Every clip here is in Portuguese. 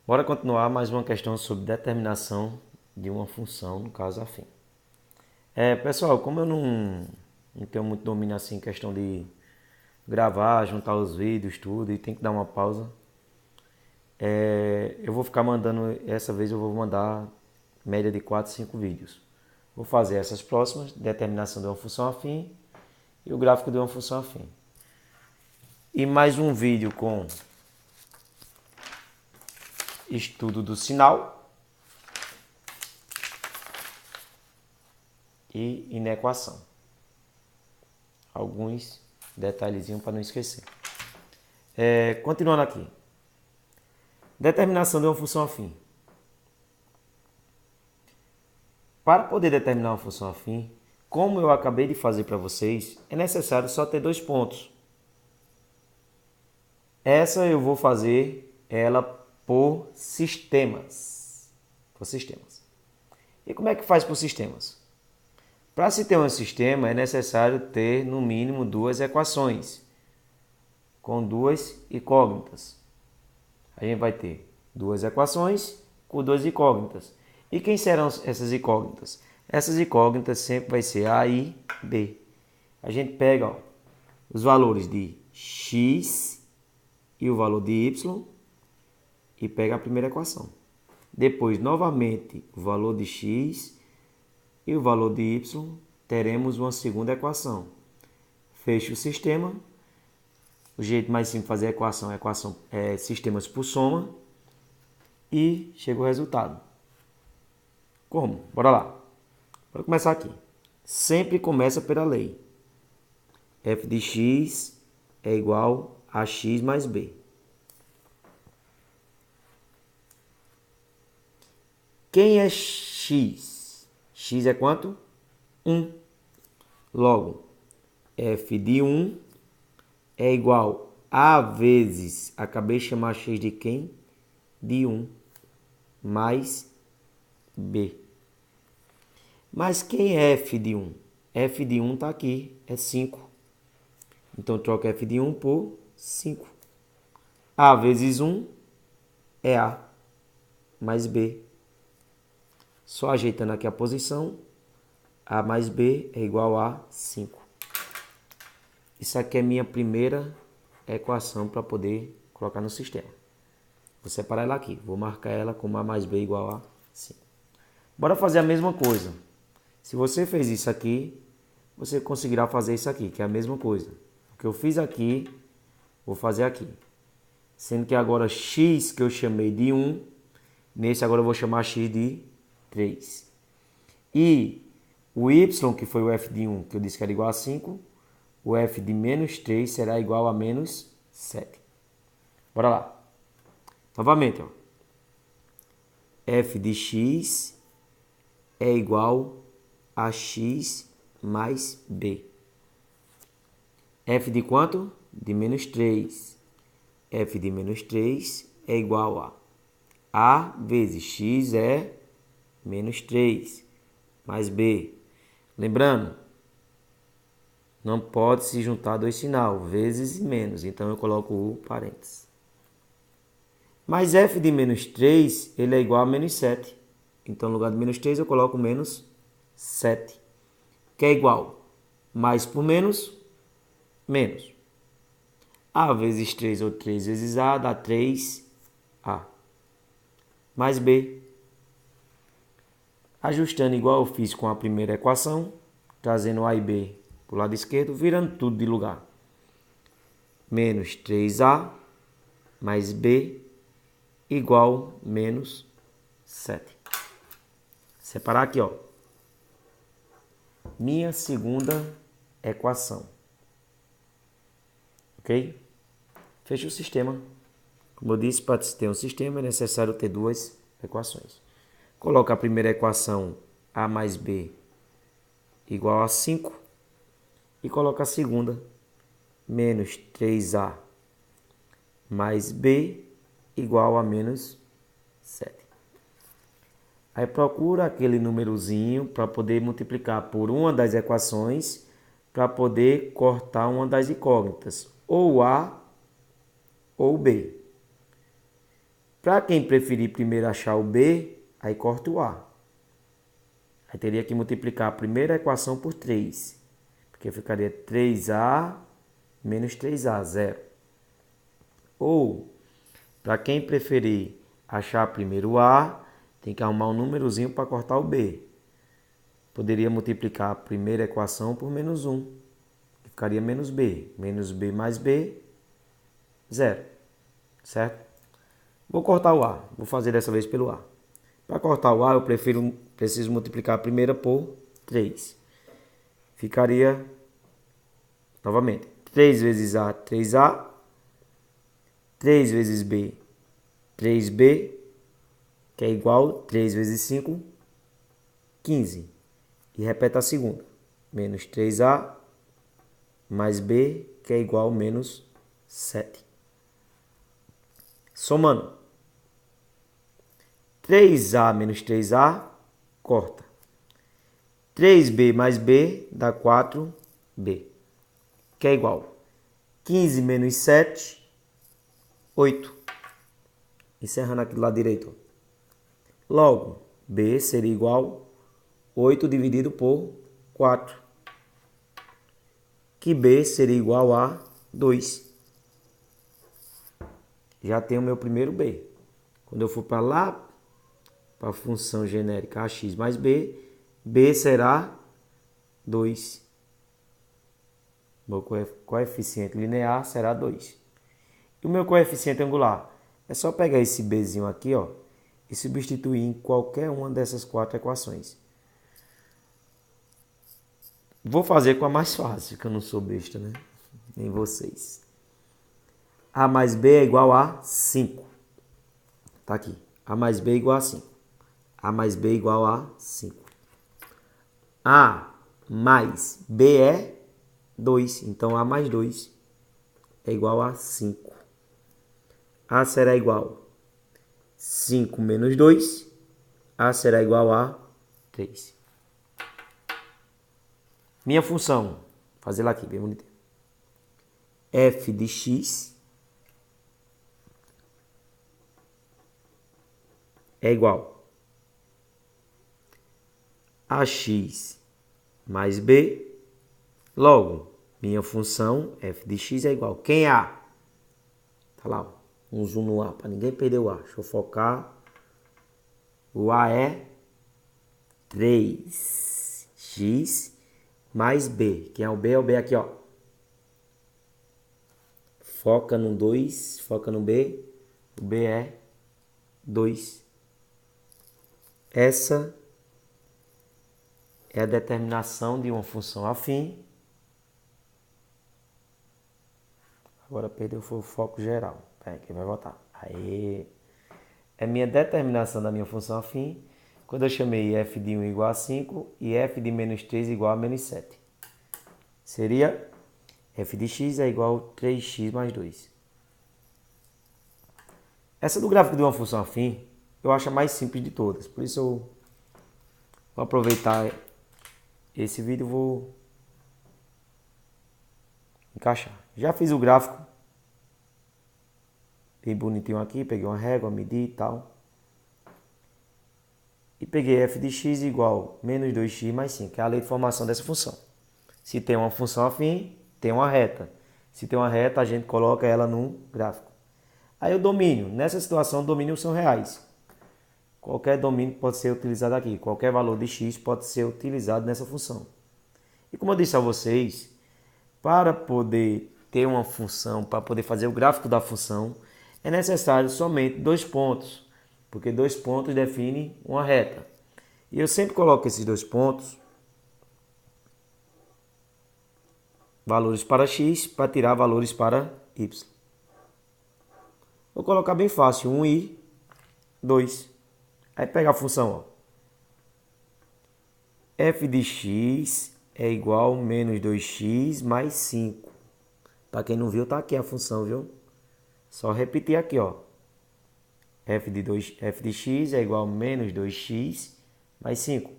Bora continuar mais uma questão sobre determinação de uma função, no caso afim. Pessoal, como eu não tenho muito domínio assim em questão de gravar, juntar os vídeos, tudo, e tem que dar uma pausa, eu vou ficar mandando, essa vez eu vou mandar média de 4, 5 vídeos. Vou fazer essas próximas, determinação de uma função afim e o gráfico de uma função afim. E mais um vídeo com estudo do sinal e inequação. Alguns detalhezinhos para não esquecer. Continuando aqui. Determinação de uma função afim. Para poder determinar uma função afim, como eu acabei de fazer para vocês, é necessário só ter dois pontos. Essa eu vou fazer ela por sistemas. Por sistemas. E como é que faz por sistemas? Para se ter um sistema, é necessário ter no mínimo duas equações com duas incógnitas. A gente vai ter duas equações com duas incógnitas. E quem serão essas incógnitas? Essas incógnitas sempre vai ser A e B. A gente pega os valores de x e o valor de y e pega a primeira equação. Depois, novamente, o valor de x e o valor de y, teremos uma segunda equação. Fecha o sistema. O jeito mais simples de fazer a equação é sistemas por soma. E chega o resultado. Como? Bora lá. Bora começar aqui. Sempre começa pela lei. F de x é igual a x mais b. Quem é x? X é quanto? 1. Logo, f de 1 é igual a vezes, acabei de chamar x de quem? De 1, mais b. Mas quem é f de 1? F de 1 está aqui, é 5. Então, troca f de 1 por 5. A vezes 1 é a, mais b. Só ajeitando aqui a posição, a mais b é igual a 5. Isso aqui é minha primeira equação para poder colocar no sistema. Vou separar ela aqui. Vou marcar ela como a mais b igual a 5. Bora fazer a mesma coisa. Se você fez isso aqui, você conseguirá fazer isso aqui, que é a mesma coisa. O que eu fiz aqui, vou fazer aqui. Sendo que agora x que eu chamei de 1, nesse agora eu vou chamar x de 3. E o y, que foi o f de 1, que eu disse que era igual a 5, o f de menos 3 será igual a menos 7. Bora lá. Novamente, ó. F de x é igual a x mais b. F de quanto? De menos 3. F de menos 3 é igual a vezes x é menos 3, mais b. Lembrando, não pode se juntar dois sinais, vezes e menos. Então, eu coloco o parênteses. Mas f de menos 3, ele é igual a menos 7. Então, no lugar de menos 3, eu coloco menos 7. Que é igual mais por menos, menos. A vezes 3 ou 3 vezes A dá 3A. Mais B. Ajustando igual eu fiz com a primeira equação, trazendo A e B para o lado esquerdo, virando tudo de lugar. Menos 3A mais B igual menos 7. Separar aqui, ó. Minha segunda equação. Ok? Fecha o sistema. Como eu disse, para ter um sistema é necessário ter duas equações. Coloca a primeira equação A mais B igual a 5. E coloca a segunda, menos 3A mais B igual a menos 7. Aí procura aquele númerozinho para poder multiplicar por uma das equações para poder cortar uma das incógnitas, ou A ou B. Para quem preferir primeiro achar o B, aí corta o A. Aí teria que multiplicar a primeira equação por 3. Porque ficaria 3A menos 3A, 0. Ou, para quem preferir achar primeiro o A, tem que arrumar um númerozinho para cortar o B. Poderia multiplicar a primeira equação por menos 1. Que ficaria menos B. Menos B mais B, 0. Certo? Vou cortar o A. Vou fazer dessa vez pelo A. Para cortar o A, eu preciso multiplicar a primeira por 3. Ficaria, novamente, 3 vezes A, 3A. 3 vezes B, 3B, que é igual 3 vezes 5, 15. E repete a segunda. Menos 3A mais B, que é igual a menos 7. Somando. 3A menos 3A, corta. 3B mais B dá 4B, que é igual 15 menos 7, 8. Encerrando aqui do lado direito. Logo, B seria igual a 8 dividido por 4. Que B seria igual a 2. Já tenho o meu primeiro B. Quando eu for para lá, para a função genérica AX mais B, B será 2. Meu coeficiente linear será 2. E o meu coeficiente angular? É só pegar esse Bzinho aqui, ó, e substituir em qualquer uma dessas 4 equações. Vou fazer com a mais fácil, que eu não sou besta, né? Nem vocês. A mais B é igual a 5. Tá aqui. A mais B é igual a 5. A mais B é igual a 5. A mais B é 2. Então, A mais 2 é igual a 5. A será igual a 5 menos 2. A será igual a 3. Minha função, vou fazer ela aqui, bem bonita. F de x é igual a x mais b. Logo, minha função f de x é igual. Quem é a? Tá lá, ó. Um zoom no A, para ninguém perder o A. Deixa eu focar. O A é 3x mais B. Quem é o B? É o B aqui, ó. Foca no 2, foca no B. O B é 2. Essa é a determinação de uma função afim. Agora perdeu o foco geral. Peraí, que vai voltar. Aí é minha determinação da minha função afim quando eu chamei f de 1 igual a 5 e f de menos 3 igual a menos 7. Seria f de x é igual a 3x mais 2. Essa do gráfico de uma função afim eu acho a mais simples de todas. Por isso eu vou aproveitar esse vídeo e vou encaixar. Já fiz o gráfico bem bonitinho aqui, peguei uma régua, medi e tal. E peguei f de x igual a menos 2x mais 5, que é a lei de formação dessa função. Se tem uma função afim, tem uma reta. Se tem uma reta, a gente coloca ela no gráfico. Aí o domínio. Nessa situação, domínios são reais. Qualquer domínio pode ser utilizado aqui. Qualquer valor de x pode ser utilizado nessa função. E como eu disse a vocês, para poder ter uma função, para poder fazer o gráfico da função, é necessário somente 2 pontos, porque 2 pontos definem uma reta. E eu sempre coloco esses 2 pontos, valores para x, para tirar valores para y. Vou colocar bem fácil, 1 e 2. Aí pega a função, ó. F de x é igual a menos 2x mais 5. Para quem não viu, tá aqui a função, viu? Só repetir aqui, ó. F de x é igual a menos 2x mais 5.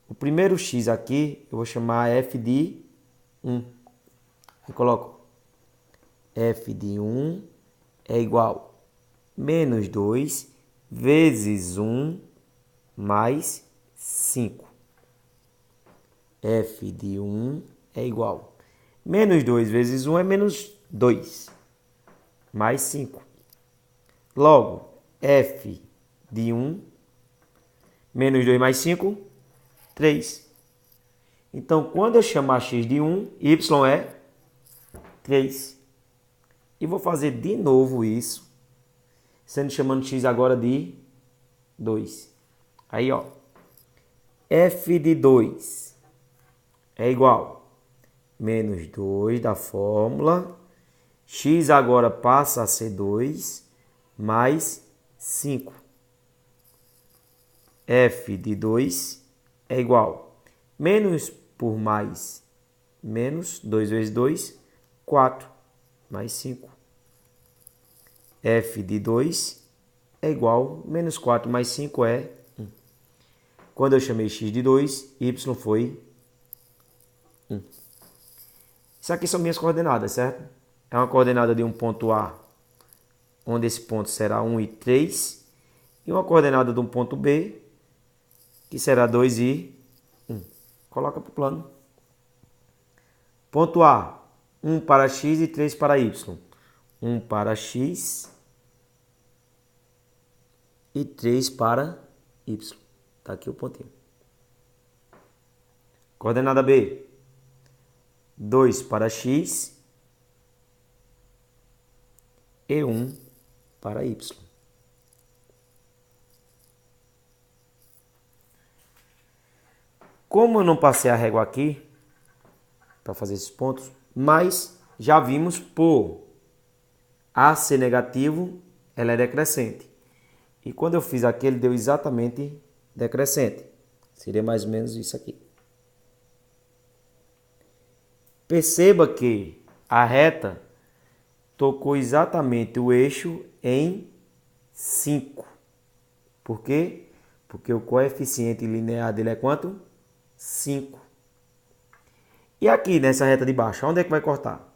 O primeiro x aqui, eu vou chamar f de 1. Eu coloco f de 1 é igual menos 2 vezes 1 mais 5. F de 1 é igual. Menos 2 vezes 1 é menos 2, mais 5. Logo, F de 1, menos 2 mais 5, 3. Então, quando eu chamar x de 1, y é 3. E vou fazer de novo isso, sendo chamando x agora de 2. Aí, ó, f de 2 é igual menos 2 da fórmula. X agora passa a ser 2 mais 5. F de 2 é igual menos por mais menos 2 vezes 2, 4 mais 5. F de 2 é igual menos 4 mais 5 é 1. Quando eu chamei x de 2, y foi 1. Isso aqui são minhas coordenadas, certo? É uma coordenada de um ponto A, onde esse ponto será 1 e 3, e uma coordenada de um ponto B, que será 2 e 1. Coloca para o plano. Ponto A, 1 para x e 3 para y. 1 para x e 3 para y. Está aqui o pontinho. Coordenada B, 2 para x e 1 para y. Como eu não passei a régua aqui, para fazer esses pontos, mas já vimos por A ser negativo, ela é decrescente. E quando eu fiz aqui, ele deu exatamente decrescente. Seria mais ou menos isso aqui. Perceba que a reta tocou exatamente o eixo em 5. Por quê? Porque o coeficiente linear dele é quanto? 5. E aqui nessa reta de baixo, onde é que vai cortar?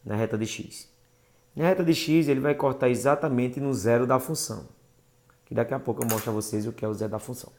Na reta de x. Na reta de x ele vai cortar exatamente no zero da função. Que daqui a pouco eu mostro a vocês o que é o zero da função.